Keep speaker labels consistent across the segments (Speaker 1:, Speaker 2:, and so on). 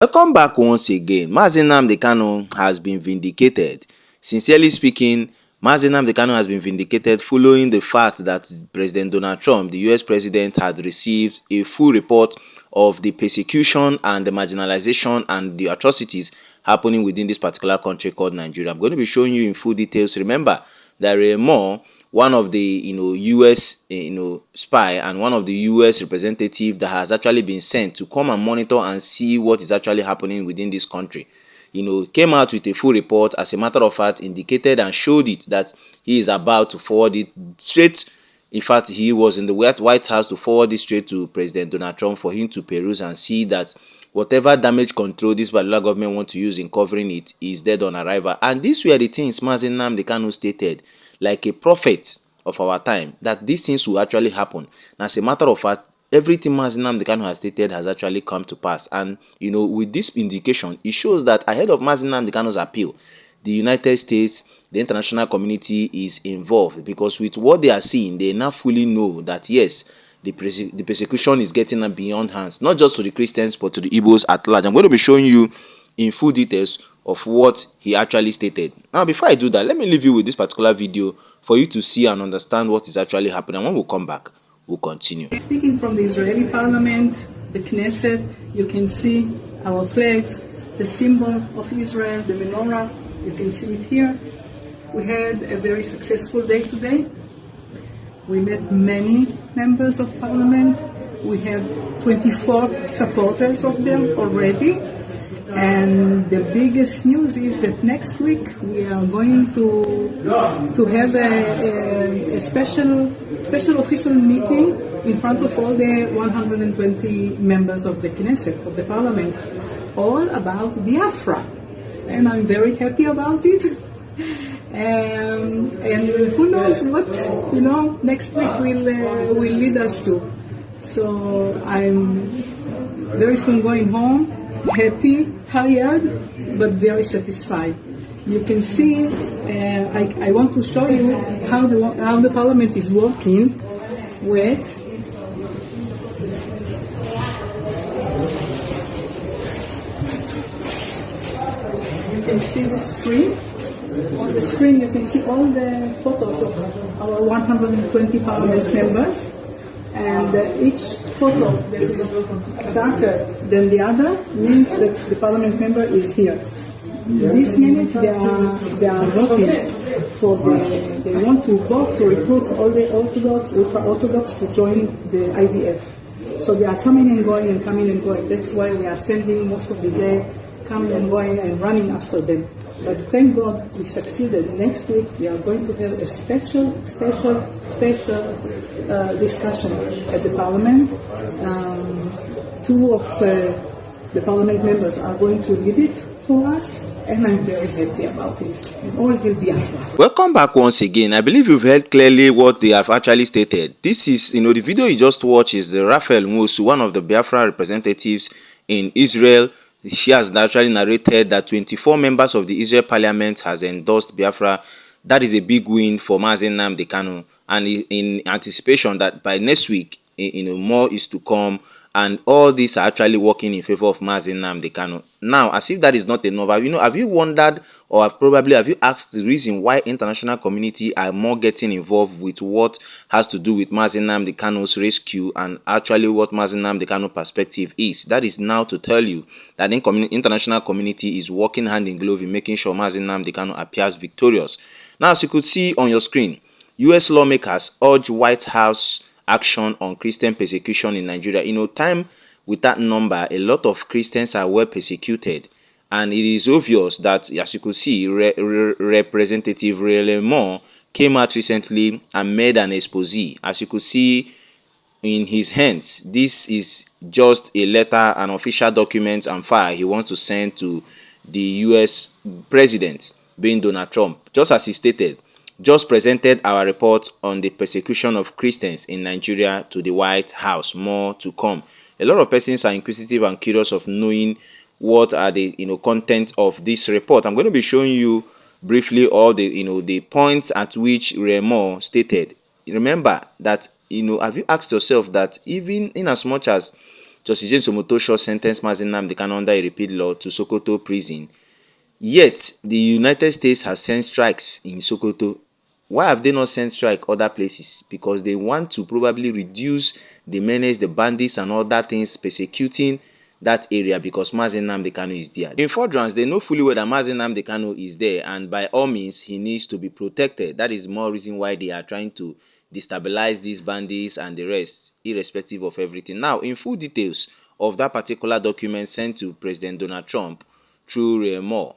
Speaker 1: Welcome back once again. Nnamdi Kanu has been vindicated. Sincerely speaking, Nnamdi Kanu has been vindicated following the fact that President Donald Trump, the US president, had received a full report of the persecution and the marginalization and the atrocities happening within this particular country called Nigeria. I'm going to be showing you in full details. Remember, there are more. One of the US spy and one of the US representative that has actually been sent to come and monitor and see what is actually happening within this country came out with a full report. As a matter of fact, indicated and showed it that he is about to forward it straight. In fact, he was in the White House to forward it straight to President Donald Trump for him to peruse and see that whatever damage control this particular government want to use in covering it is dead on arrival. And these were the things Nnamdi Kanu stated, like a prophet of our time, that these things will actually happen. And as a matter of fact, everything Nnamdi Kanu has stated has actually come to pass. And with this indication, it shows that ahead of Nnamdi Kanu's appeal, the United States, the international community is involved, because with what they are seeing, they now fully know that yes, the persecution is getting beyond hands, not just to the Christians but to the Igbos at large. I'm going to be showing you in full details of what he actually stated. Now, before I do that, let me leave you with this particular video for you to see and understand what is actually happening. And when we come back, we'll continue.
Speaker 2: Speaking from the Israeli parliament, the Knesset, you can see our flags, the symbol of Israel, the menorah, you can see it here. We had a very successful day today. We met many members of parliament. We have 24 supporters of them already. And the biggest news is that next week we are going to have a special official meeting in front of all the 120 members of the Knesset, of the parliament, all about Biafra. And I'm very happy about it. And who knows what next week will lead us to. So I'm very soon going home, happy, tired, but very satisfied. You can see, I want to show you how the parliament is working. Wait. You can see the screen. On the screen you can see all the photos of our 120 parliament members. And each photo that is darker than the other means that the parliament member is here. This minute they are voting for they want to vote to recruit all the Orthodox, ultra-Orthodox to join the IDF. So they are coming and going and coming and going. That's why we are spending most of the day coming and going and running after them. But thank God we succeeded. Next week we are going to have a special discussion at the parliament. Two of the parliament members are going to lead it for us, and I'm very happy about it. And all will be Biafra.
Speaker 1: Welcome back once again. I believe you've heard clearly what they have actually stated. This is, the video you just watched is the Raphael Musu, one of the Biafra representatives in Israel. She has actually narrated that 24 members of the Israel parliament has endorsed Biafra. That is a big win for Nnamdi Kanu, and in anticipation that by next week, more is to come, and all these are actually working in favor of Nnamdi Kanu. Now, as if that is not enough, have you wondered, or have you asked the reason why international community are more getting involved with what has to do with Nnamdi Kanu's rescue and actually what Nnamdi Kanu perspective is? That is now to tell you that the international community is working hand in glove in making sure Nnamdi Kanu appears victorious. Now, as you could see on your screen, US lawmakers urge White House action on Christian persecution in Nigeria. Time with that number, a lot of Christians are well persecuted, and it is obvious that, as you could see, Representative Moore came out recently and made an expose. As you could see in his hands, this is just a letter, an official document and file he wants to send to the US president, being Donald Trump. Just as he stated, just presented our report on the persecution of Christians in Nigeria to the White House. More to come. A lot of persons are inquisitive and curious of knowing what are the content of this report. I'm going to be showing you briefly all the the points at which Moore stated. Remember that have you asked yourself that even in as much as Justice James Omotosho sentenced Mazi Nnamdi Kanu under a repeal law to Sokoto prison. Yet, the United States has sent strikes in Sokoto. Why have they not sent strike other places? Because they want to probably reduce the menace, the bandits and other things persecuting that area, because Mazi Nnamdi Kanu is there. In furtherance, they know fully well that Mazi Nnamdi Kanu is there, and by all means, he needs to be protected. That is more reason why they are trying to destabilize these bandits and the rest, irrespective of everything. Now, in full details of that particular document sent to President Donald Trump through Moore,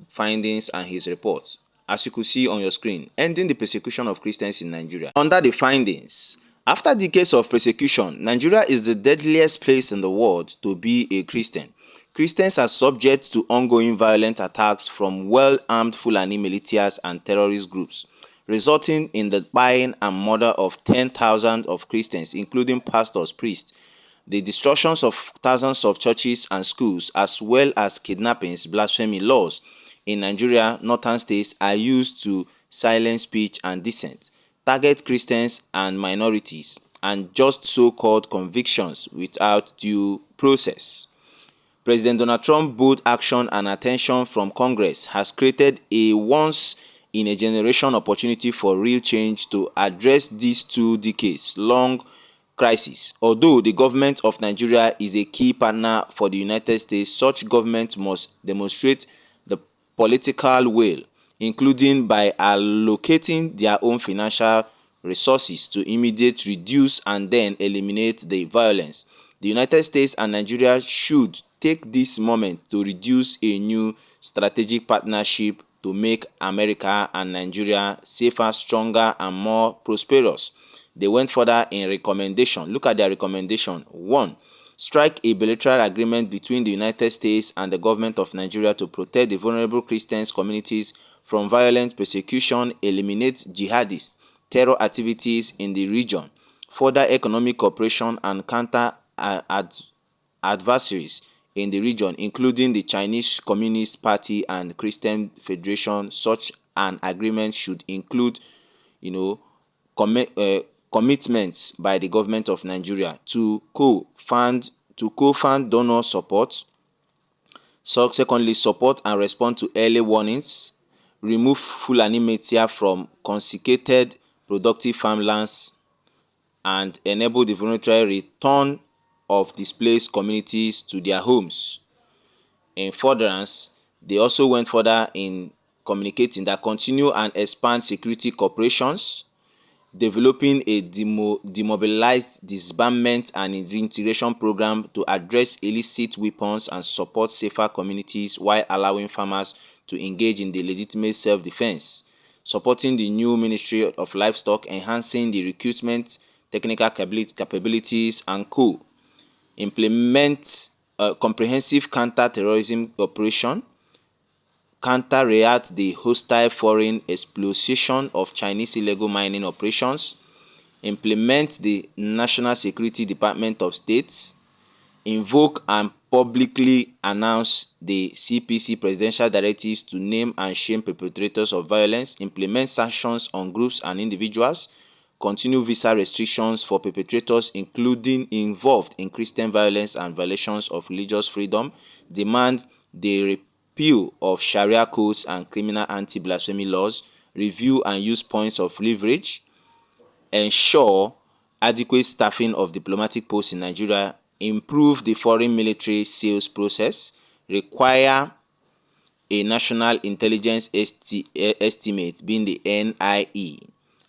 Speaker 1: findings and his reports, as you could see on your screen, ending the persecution of Christians in Nigeria. Under the findings, after decades of persecution, Nigeria is the deadliest place in the world to be a Christian. Christians are subject to ongoing violent attacks from well-armed Fulani militias and terrorist groups, resulting in the buying and murder of 10,000 of Christians, including pastors, priests, the destructions of thousands of churches and schools, as well as kidnappings, blasphemy laws in Nigeria, northern states are used to silence speech and dissent, target Christians and minorities, and just so-called convictions without due process. President Donald Trump's bold action and attention from Congress has created a once-in-a-generation opportunity for real change to address this 2 decades-long crisis. Although the government of Nigeria is a key partner for the United States, such government must demonstrate the political will, including by allocating their own financial resources to immediately reduce and then eliminate the violence. The United States and Nigeria should take this moment to reduce a new strategic partnership to make America and Nigeria safer, stronger, and more prosperous. They went further in recommendation. Look at their recommendation. 1. Strike a bilateral agreement between the United States and the government of Nigeria to protect the vulnerable Christian communities from violent persecution, eliminate jihadist terror activities in the region, further economic cooperation, and counter adversaries in the region, including the Chinese Communist Party and Christian Federation. Such an agreement should include, commitments by the government of Nigeria to co-fund donor support. So, secondly, support and respond to early warnings, remove Fulani militia from consecrated productive farmlands, and enable the voluntary return of displaced communities to their homes. In furtherance, they also went further in communicating that continue and expand security cooperations, developing a demobilized disbandment and reintegration program to address illicit weapons and support safer communities while allowing farmers to engage in the legitimate self-defense, supporting the new Ministry of Livestock, enhancing the recruitment, technical capabilities, and implement a comprehensive counter-terrorism operation, counter-react the hostile foreign exploitation of Chinese illegal mining operations, implement the National Security Department of State, invoke and publicly announce the CPC presidential directives to name and shame perpetrators of violence, implement sanctions on groups and individuals, continue visa restrictions for perpetrators including involved in Christian violence and violations of religious freedom, demand the repeal of Sharia codes and criminal anti-blasphemy laws, review and use points of leverage, ensure adequate staffing of diplomatic posts in Nigeria, improve the foreign military sales process, require a national intelligence estimate being the NIE,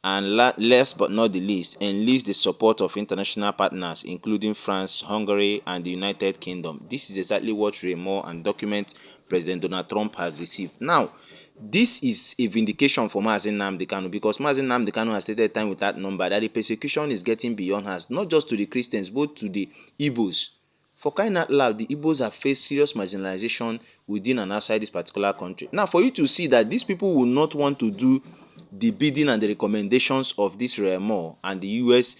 Speaker 1: and last but not the least, enlist the support of international partners including France, Hungary, and the United Kingdom. This is exactly what Moore and document President Donald Trump has received. Now, this is a vindication for Mazi Nnamdi Kanu, because Mazi Nnamdi Kanu has stated time without number that the persecution is getting beyond us, not just to the Christians, but to the Igbos. For crying out loud, the Igbos have faced serious marginalization within and outside this particular country. Now, for you to see that these people will not want to do the bidding and the recommendations of this Moore and the US,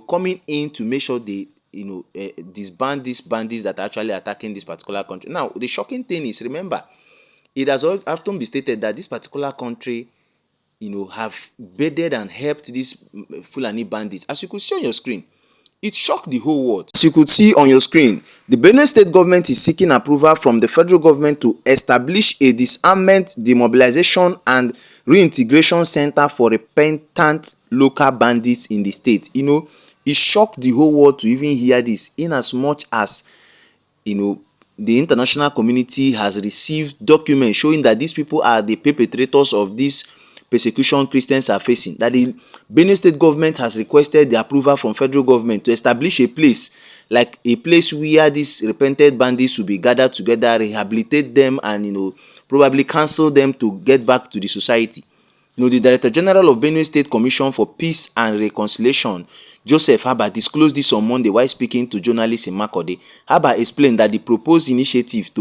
Speaker 1: coming in to make sure they, disband these bandits that are actually attacking this particular country. Now, the shocking thing is, remember, it has often been stated that this particular country, have bedded and helped these Fulani bandits. As you could see on your screen, It shocked the whole world. As you could see on your screen, the Benue State government is seeking approval from the federal government to establish a disarmament, demobilization, and reintegration center for repentant local bandits in the state. It shocked the whole world to even hear this, in as much as the international community has received documents showing that these people are the perpetrators of this persecution Christians are facing, that the Benue State government has requested the approval from federal government to establish a place, like a place where these repented bandits will be gathered together, rehabilitate them, and probably counsel them to get back to the society. The Director General of Benue State Commission for Peace and Reconciliation, Joseph Haba, disclosed this on Monday while speaking to journalists in Makode. Haba explained that the proposed initiative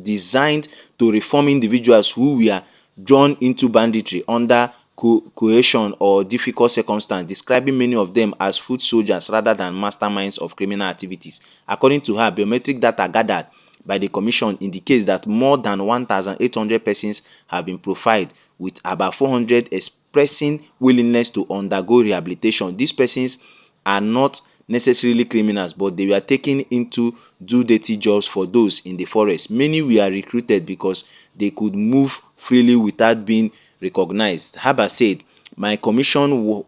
Speaker 1: designed to reform individuals who were drawn into banditry under coercion or difficult circumstances, describing many of them as foot soldiers rather than masterminds of criminal activities. According to her, biometric data gathered by the commission indicates that more than 1,800 persons have been profiled, with about 400 expressing willingness to undergo rehabilitation. These persons are not necessarily criminals, but they were taken into do dirty jobs for those in the forest. Many were recruited because they could move freely without being recognized. Haba said, "My commission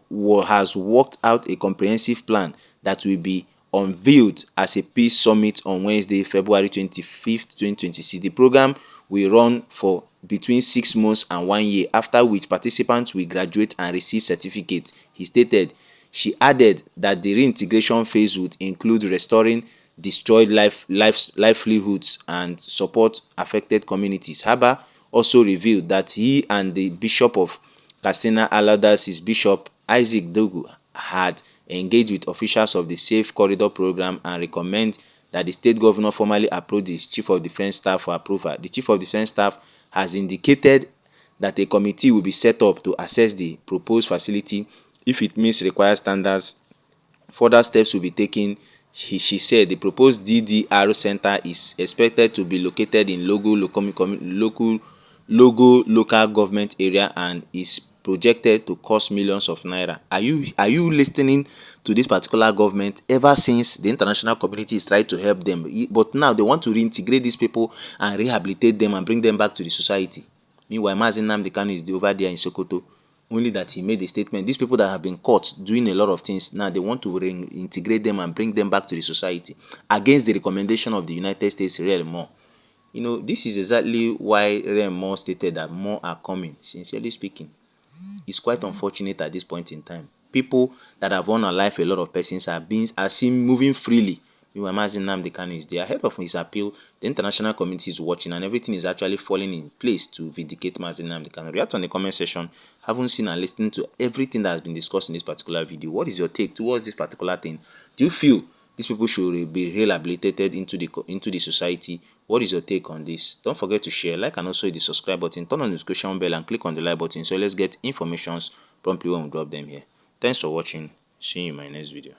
Speaker 1: has worked out a comprehensive plan that will be unveiled as a peace summit on Wednesday, February 25th, 2026. The program will run for between 6 months and 1 year, after which participants will graduate and receive certificates," he stated. She added that the reintegration phase would include restoring destroyed livelihoods and support affected communities. Haba also revealed that he and the Bishop of Katsina, his Bishop Isaac Dogu, had engaged with officials of the Safe Corridor program and recommend that the state governor formally approach the Chief of Defense Staff for approval. The Chief of Defense Staff has indicated that a committee will be set up to assess the proposed facility. If it meets required standards, further steps will be taken. She said the proposed DDR center is expected to be located in local government area and is projected to cost millions of naira. Are you listening to this particular government? Ever since the international community is trying to help them, but now they want to reintegrate these people and rehabilitate them and bring them back to the society. Meanwhile, Nnamdi Kanu is over there in Sokoto. Only that he made a statement. These people that have been caught doing a lot of things, now they want to reintegrate them and bring them back to the society against the recommendation of the United States real more. This is exactly why Rem Moore stated that more are coming. Sincerely speaking, it's quite unfortunate at this point in time. People that have won a life, a lot of persons are seen moving freely. You imagine Nnamdi Kanu is there ahead of his appeal. The international community is watching, and everything is actually falling in place to vindicate Nnamdi Kanu. React on the comment section. Haven't seen and listened to everything that has been discussed in this particular video. What is your take towards this particular thing? Do you feel these people should be rehabilitated into the society? What is your take on this? Don't forget to share, like, and also hit the subscribe button. Turn on the notification bell and click on the like button so let's get informations promptly when we drop them here. Thanks for watching. See you in my next video.